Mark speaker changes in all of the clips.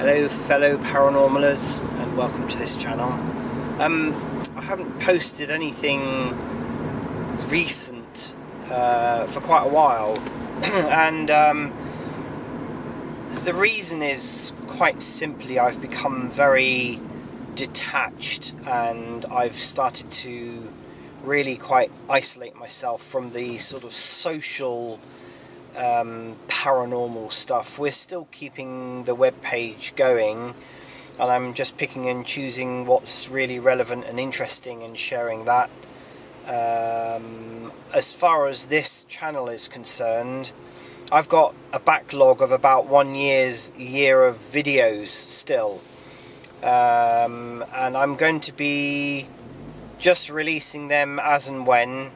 Speaker 1: Hello fellow paranormalers, and welcome to this channel. I haven't posted anything recent for quite a while and the reason is quite simply I've become very detached, and I've started to really quite isolate myself from the sort of social paranormal stuff. We're still keeping the web page going, and I'm just picking and choosing what's really relevant and interesting and sharing that. As far as this channel is concerned, I've got a backlog of about 1 year of videos still, and I'm going to be just releasing them as and when,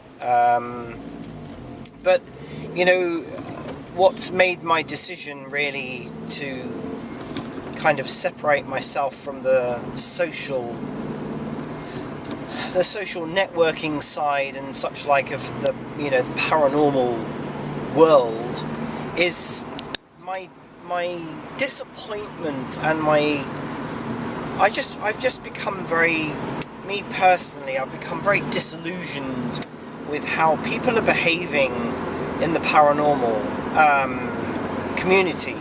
Speaker 1: but you know, what's made my decision really to kind of separate myself from the social networking side and such like of the, you know, the paranormal world is my disappointment and I've just become me personally, I've become very disillusioned with how people are behaving in the paranormal community,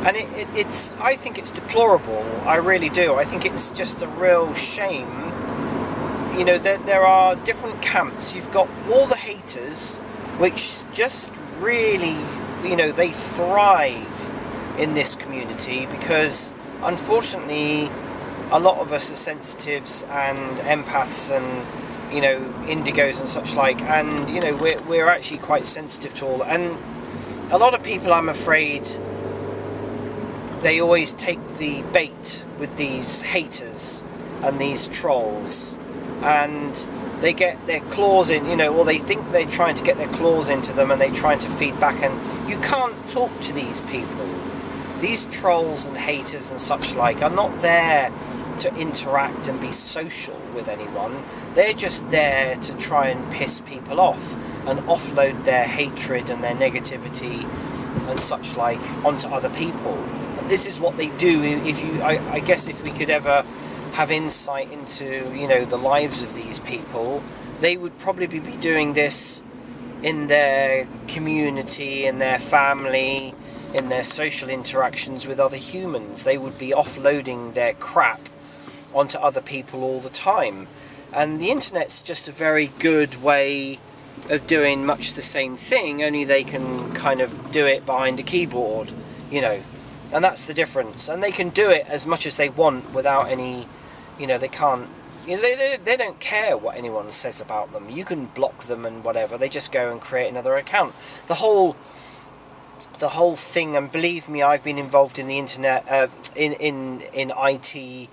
Speaker 1: and it's I think it's deplorable. I really do. I think it's just a real shame. You know, there are different camps. You've got all the haters, which just really, you know, they thrive in this community because unfortunately a lot of us are sensitives and empaths and, you know, indigos and such like, and you know, we're actually quite sensitive to all that. And a lot of people, I'm afraid, they always take the bait with these haters and these trolls, and they get their claws in, you know, or they think they're trying to get their claws into them and they're trying to feed back, and you can't talk to these people. These trolls and haters and such like are not there to interact and be social with anyone. They're just there to try and piss people off and offload their hatred and their negativity and such like onto other people. And this is what they do. I guess if we could ever have insight into, you know, the lives of these people, they would probably be doing this in their community, in their family, in their social interactions with other humans. They would be offloading their crap onto other people all the time. And the internet's just a very good way of doing much the same thing, only they can kind of do it behind a keyboard, you know, and that's the difference. And they can do it as much as they want without any, you know, they can't, you know, they don't care what anyone says about them. You can block them and whatever, they just go and create another account. The whole thing, and believe me, I've been involved in the internet, in IT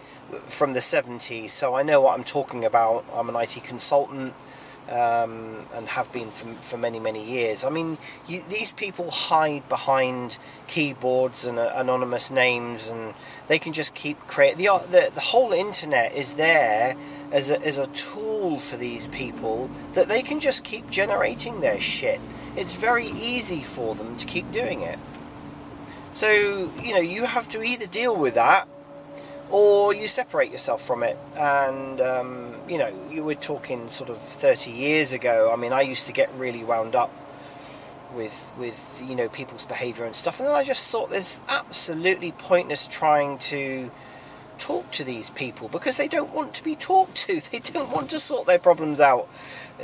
Speaker 1: from the 70s, so I know what I'm talking about. I'm an IT consultant, and have been for many years. I mean, these people hide behind keyboards and anonymous names, and they can just keep creating. The whole internet is there as a tool for these people that they can just keep generating their shit. It's very easy for them to keep doing it. So, you know, you have to either deal with that or you separate yourself from it. And, you know, you were talking sort of 30 years ago. I mean, I used to get really wound up with you know, people's behaviour and stuff. And then I just thought there's absolutely pointless trying to talk to these people because they don't want to be talked to. They don't want to sort their problems out.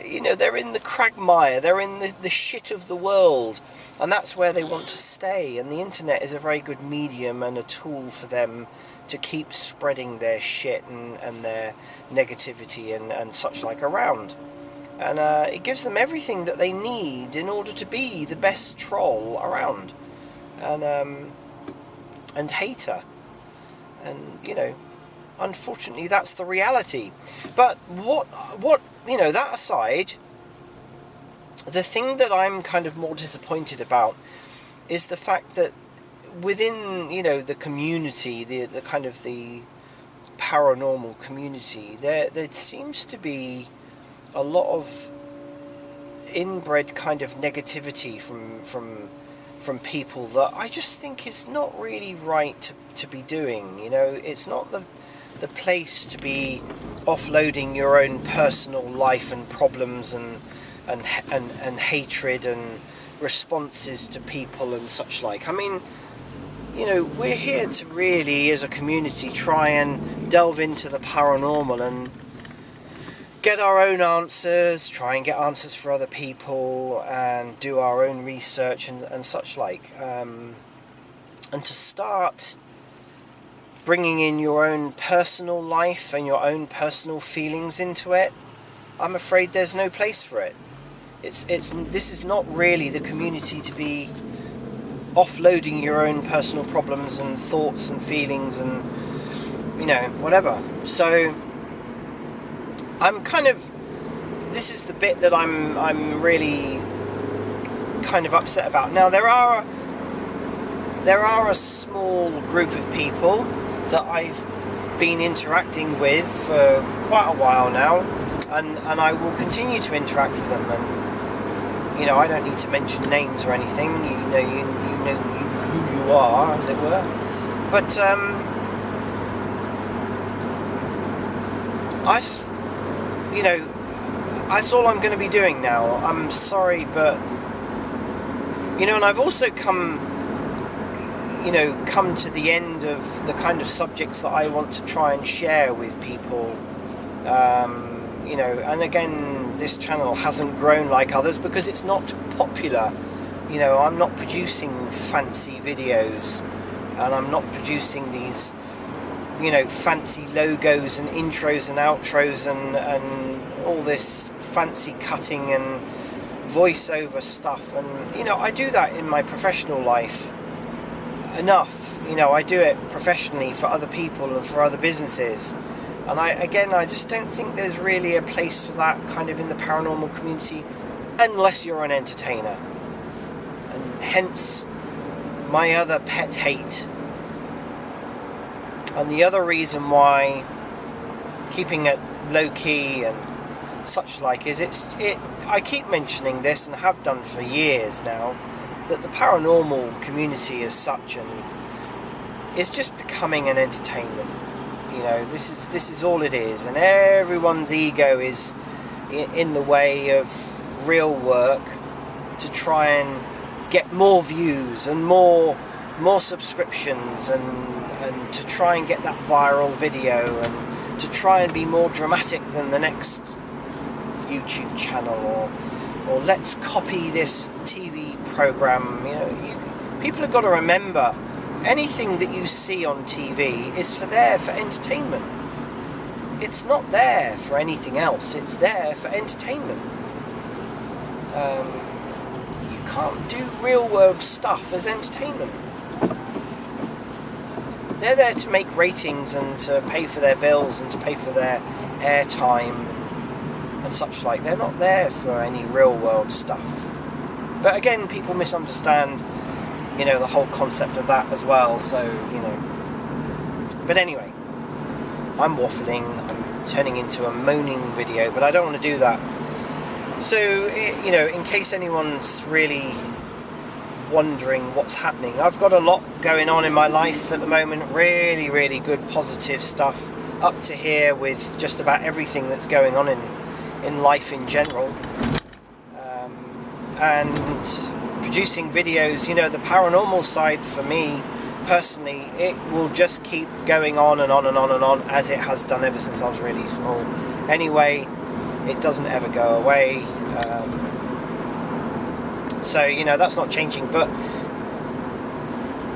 Speaker 1: You know, they're in the quagmire, they're in the shit of the world, and that's where they want to stay. And the internet is a very good medium and a tool for them to keep spreading their shit and their negativity and such like around. And it gives them everything that they need in order to be the best troll around and hater. And, you know, unfortunately that's the reality. But what you know, that aside, the thing that I'm kind of more disappointed about is the fact that within, you know, the community, the kind of the paranormal community, there seems to be a lot of inbred kind of negativity from from people that I just think is not really right to be doing. You know, it's not the place to be offloading your own personal life and problems and hatred and responses to people and such like. I mean, you know, we're here to really, as a community, try and delve into the paranormal and get our own answers, try and get answers for other people, and do our own research and such like. And to start bringing in your own personal life and your own personal feelings into it, I'm afraid there's no place for it. This is not really the community to be offloading your own personal problems and thoughts and feelings and, you know, whatever. So I'm kind of, this is the bit that I'm really kind of upset about. Now there are a small group of people that I've been interacting with for quite a while now, and I will continue to interact with them. And you know, I don't need to mention names or anything. You know who you are, as it were. But you know, that's all I'm going to be doing now. I'm sorry, but you know, and I've also come to the end of the kind of subjects that I want to try and share with people. You know, and again, this channel hasn't grown like others because it's not popular. You know, I'm not producing fancy videos, and I'm not producing these, you know, fancy logos and intros and outros and all this fancy cutting and voiceover stuff. And you know, I do that in my professional life enough. You know, I do it professionally for other people and for other businesses. And I just don't think there's really a place for that kind of in the paranormal community, unless you're an entertainer. And hence my other pet hate. And the other reason why keeping it low key and such like is I keep mentioning this and have done for years now, that the paranormal community as such and is just becoming an entertainment. You know, this is all it is, and everyone's ego is in the way of real work to try and get more views and more subscriptions and to try and get that viral video and to try and be more dramatic than the next YouTube channel or let's copy this TV program. You know, people have got to remember, anything that you see on TV is there for entertainment. It's not there for anything else. It's there for entertainment. You can't do real world stuff as entertainment. They're there to make ratings and to pay for their bills and to pay for their airtime and such like. They're not there for any real world stuff. But again, people misunderstand, you know, the whole concept of that as well. So, you know. But anyway, I'm waffling. I'm turning into a moaning video, but I don't want to do that. So, you know, in case anyone's really wondering what's happening, I've got a lot going on in my life at the moment. Really, really good, positive stuff up to here with just about everything that's going on in life in general. And producing videos, you know, the paranormal side for me personally, it will just keep going on and on and on and on, as it has done ever since I was really small. Anyway, it doesn't ever go away. So, you know, that's not changing, but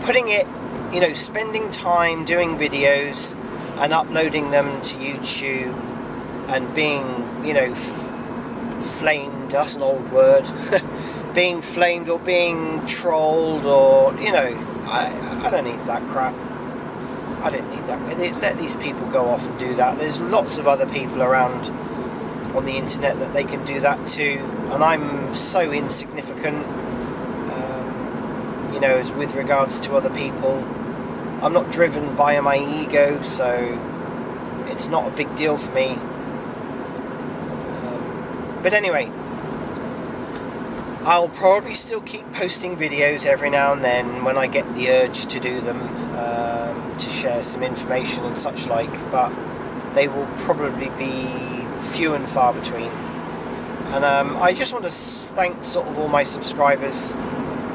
Speaker 1: putting it, you know, spending time doing videos and uploading them to YouTube and being, you know, flamed, that's an old word, being flamed or being trolled, or, you know, I don't need that crap. I didn't need that. Let these people go off and do that. There's lots of other people around on the internet that they can do that too, and I'm so insignificant, you know, as with regards to other people. I'm not driven by my ego, so it's not a big deal for me. But anyway, I'll probably still keep posting videos every now and then when I get the urge to do them, to share some information and such like, but they will probably be few and far between. And I just want to thank sort of all my subscribers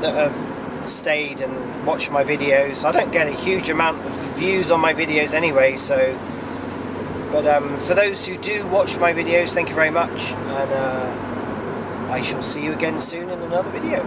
Speaker 1: that have stayed and watched my videos. I don't get a huge amount of views on my videos anyway, so but for those who do watch my videos, thank you very much, and I shall see you again soon in another video.